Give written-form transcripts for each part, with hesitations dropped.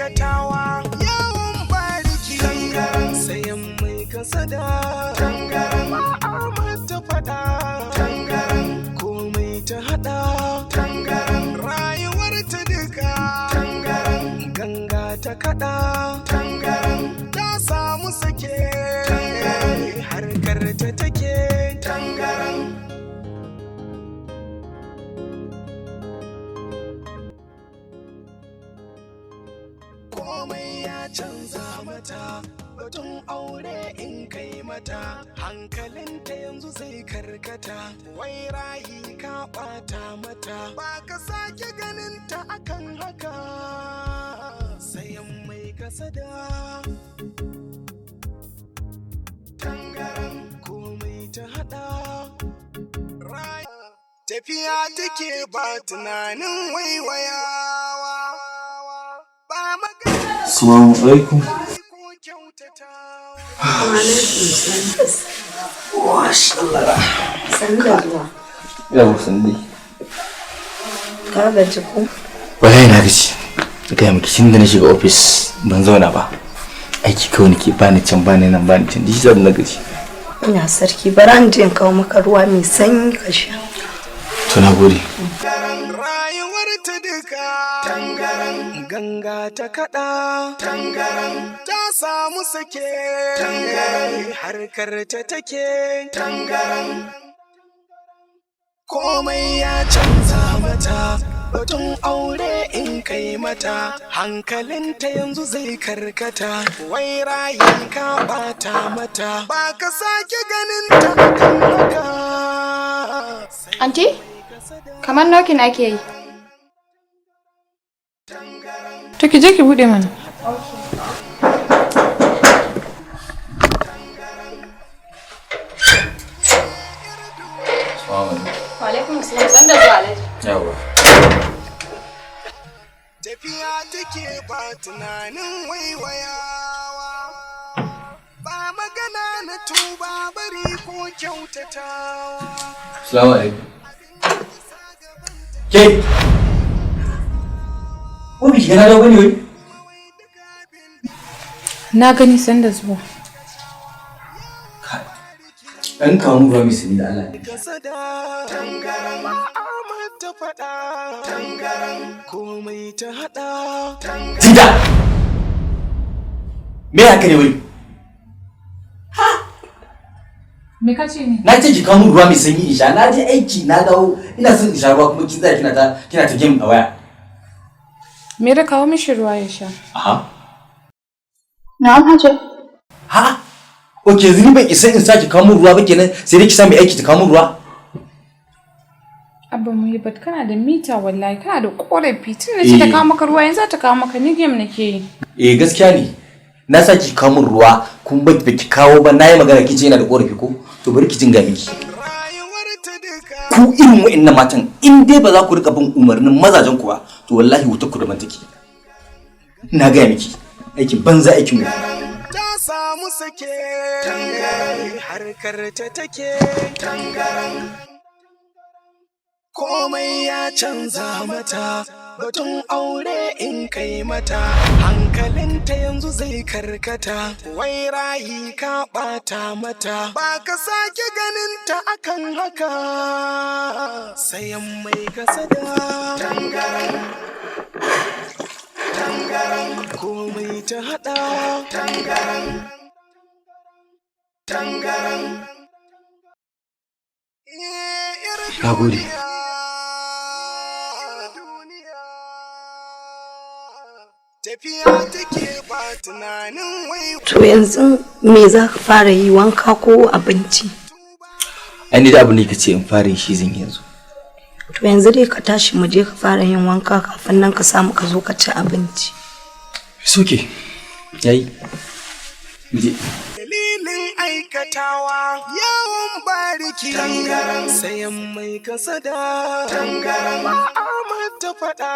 aikatawa yawan bariki tangaran sayan mai kasada tangaran mata fada tangaran komai ta hada tangaran rayuwar ta duka tangaran ganga ta kada tangaran ta samu sake harkar ta take tangaran komai ya canza mata batun aure in kai mata hankalinta yanzu zai karkata wai rayi ka bata mata ba ka sake ganinta akan haka sayan mai kasada tangaran komai ta hada tafiya take ba tunanin waiwayawa ba magana. Assalamu alaikum. Mashallah. Sanda zuwa. Yau sandi. Ka gaji ko? Wallahi na gaji. Ga miki tun da na shiga office ban zauna ba. Aiki kawai nake bani can bani nan bani can. Dishi zan na gaji. Ina sarki bara an je in kawo maka ruwa mai sanyi ka sha. To na gode. Rayuwar ta duka tangaran ganga ta kada tangaran ta samu sake tangaran harkar ta take tangaran komai ya canza mata batun aure in kai mata hankalinta yanzu zai karkata wai rayi ka bata mata ba ka sake ganin ta akan haka. Auntie? Kamar nokin ake yi. To ki je ki bude mana. Wa alaikum assalam. Sanda zuwa Alhaji. Yawa. Tafiya take ba tunanin waiwayawa ba magana na tuba bari ko kyautatawa. Assalamu alaikum. Ke? Ko biki gana da wani wai? Na gani sanda zuwa. Ɗan kawo mu ba mi sani da Allah ne. Tangaran ta faɗa tangaran komai ta haɗa tangaran. Zinda! Me haka ne wai? Me ka ce ne? Na ce ki kawo mu ruwa mai sanyi in sha. Na je aiki na dawo ina son in sha ruwa kuma kin tsaya kina ta game a waya. Me da kawo mishi ruwa ya sha? Aha. Na'am Hajo. Ha? Oke zini ban isa in saki kawo mu ruwa ba kenan sai dai ki sa mai aiki ta kawo mu ruwa. Abba mu yi bat kana da mita wallahi kana da korafi tun da ce ta kawo maka ruwa yanzu ta kawo maka ni game nake yi. Gaskiya ne. Na saki kawo mu ruwa kun ba ki kawo ba nayi magana kice yana da korafi ko to bari ki jin ga miki. Ku irin wa'annan matan in dai ba za ku rika bin umarnin mazajen ku ba to wallahi wuta ku da man take. Na ga miki aikin banza aikin mu. Ta samu sake tangaran harkar ta take tangaran komai ya canza mata batun aure in kai mata hankalinta yanzu zai karkata wai rayi ka bata mata ba ka sake ganinta akan haka sayan mai kasada tangaran tangaran komai ta hada tangaran tangaran. Na gode. To yanzu me za ka fara yi wanka ko abinci? Ai ni da abin da kace in fara shi zan yanzu. To yanzu dai ka tashi mu je ka fara yin wanka kafin nan ka samu ka zo ka ci abinci. Soke. Yayi. Muje. Dalilin aikatawa yawan bariki tangaran sayan mai kasada tangaran mata fada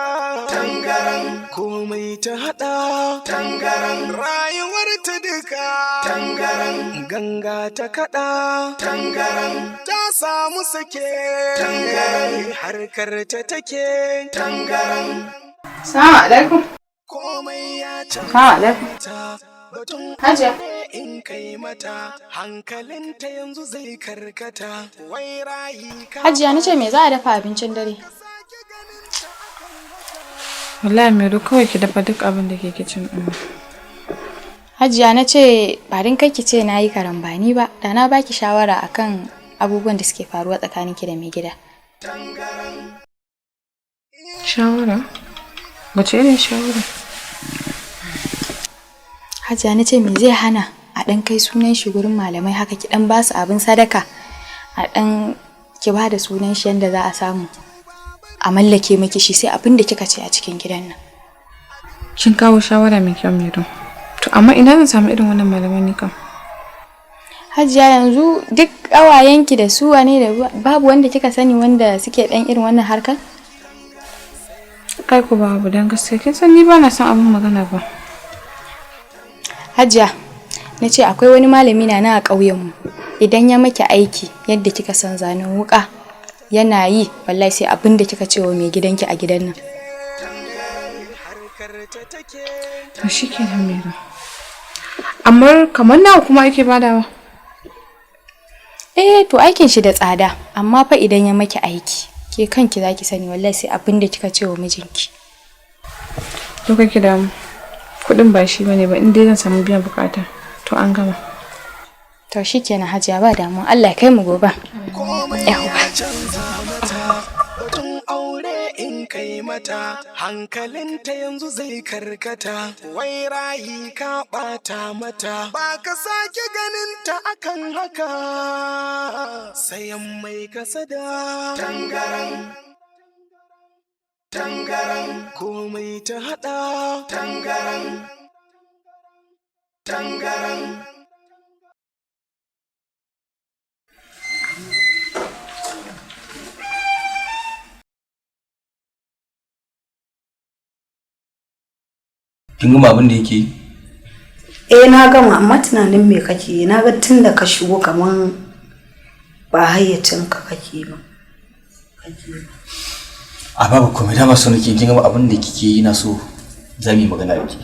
tangaran komai ta hada tangaran rayuwar ta duka tangaran ganga ta kada tangaran ta samu sake tangaran harkar ta take tangaran. Assalamu alaikum. Komai ya Ha, alaikum. Hajiya. in kai mata hankalinta yanzu zai karkata wai rayi ka Hajiya na ce me za a dafa abincin dare? Wallahi Mero kawai ki dafa duk abin da ke kicin ɗin. Hajiya na ce ba din kai ki ce na yi karambani ba, da na baki shawara akan abubuwan da suke faruwa tsakaninki da mai gida. Shawara? Wace irin shawara? Hajiya na ce me zai hana a ɗan kai sunan shi gurin malamai haka ki ɗan ba su abin sadaka a ɗan ki ba da sunan shi yadda za a samu a mallake miki shi sai abin da kika ce a cikin gidan nan. Kin kawo shawara mai kyau Mero. To amma ina zan samu irin wannan malamai ne kam? Hajiya yanzu duk ƙawayenki da su wane da babu wanda kika sani wanda suke ɗan irin wannan harkar? Kai ku babu dan gaskiya kin san ni ba na son abin magana ba. Hajiya na ce akwai wani malami na a ƙauyenmu idan ya maki aiki yadda kika san zanen wuƙa yana yi wallahi sai abin da kika ce wa mai gidanki a gidan nan. To shikenan Mero. Amma kamar nawa kuma ake badawa? To aikin shi da tsada amma fa idan ya maki aiki ke kanki zaki sani wallahi sai abin da kika ce wa mijinki. To kake da kuɗin ba shi bane ba in dai zan samu biyan bukata to an gama. To shikenan Hajiya ba damu Allah ya kai mu gobe. batun aure in kai mata hankalinta yanzu zai karkata wai rayi ka bata mata ba ka sake ganinta akan haka sayan mai kasada tangaran tangaran komai ta hada tangaran tangaran. Kin gama abin da yake yi? Na gama amma tunanin me kake yi? Na ga tun da ka shigo kaman ba hayyacin ka kake ba. A babu komai dama so nake kin gama abin da kike yi na so za mu yi magana da ke.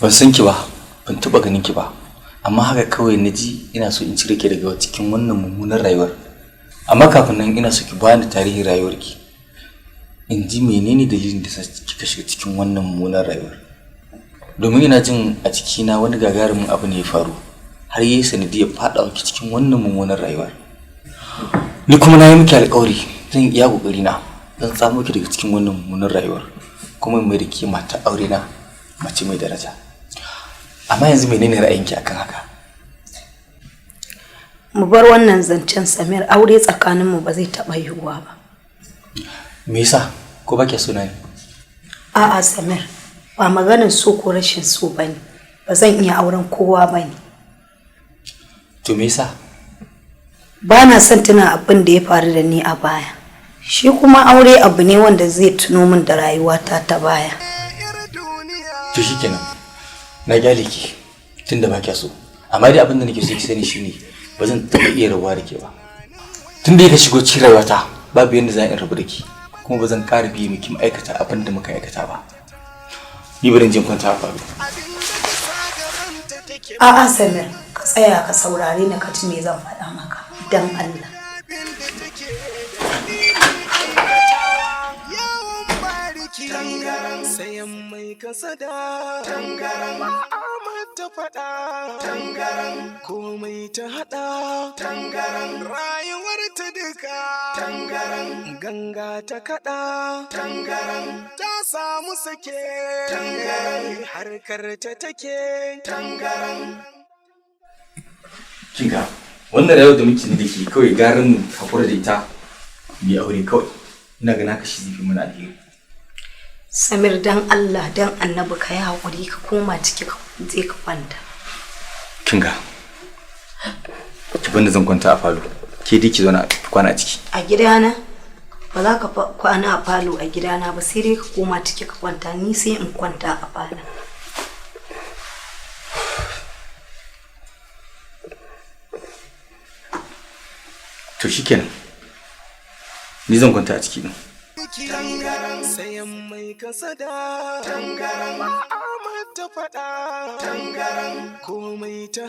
Ban san ki ba, ban taba ganin ki ba. Amma haka kawai na ji ina so in cire ki daga cikin wannan mummunar rayuwar. Amma kafin nan ina so ki bani tarihin rayuwarki. In ji menene dalilin da kika shiga cikin wannan mummunar rayuwar. Domin ina jin a cikina wani gagarumin abu ne ya faru har yayi sanadiyar faɗawa ki cikin wannan mummunar rayuwar. Ni kuma na yi miki alƙawari zan iya kokari na zan tsamo ki daga cikin wannan mummunar rayuwar kuma mai da ke mata aure na mace mai daraja. Amma yanzu menene ra'ayinki akan haka? Mu bar wannan zancen Samir, aure tsakaninmu ba zai taɓa yiwuwa ba. Me yasa? Ko ba ke so na ne? A'a Samir, ba maganar so ko rashin so bane. Ba zan iya auren kowa bane. To me yasa? Ba na son tuna abin da ya faru da ni a baya. Shi kuma aure abu ne wanda zai tuno min da rayuwata ta baya. To shikenan. Na gyale ki tunda ba ke so. Amma dai abin da nake so ki sani shine ba zan taɓa iya rabuwa da ke ba. Tunda ka shigo cikin rayuwata babu yanda za in rabu da ki. Kuma ba zan ƙara biye miki ma'aikata abin da muka aikata ba. Ni barin jin kwanta a faru. A'a Samir, ka tsaya ka saurare ni ka ji me zan faɗa maka dan Allah. Tangaran sayan mai kasada tangaran ma'amar ta faɗa tangaran komai ta haɗa tangaran rayuwar ta duka tangaran ganga ta kaɗa tangaran ta samu sake tangaran harkar ta take tangaran. Kinga wannan rayuwar da muke ne da ke kawai garin mu hakura da ita mu aure kawai. Ina ga naka shi zai fi mana alheri. Samir dan Allah dan Annabi ka yi haƙuri ka koma ciki ka je ka kwanta. Kinga ki banda zan kwanta a falo ke dai ki zo na kwana a ciki. A gidana ba za ka kwana a falo a gidana ba sai dai ka koma ciki ka kwanta ni sai in kwanta a falo. To shikenan ni zan kwanta a ciki din. aiki tangaran sayan mai kasada tangaran ba a mata faɗa tangaran komai ta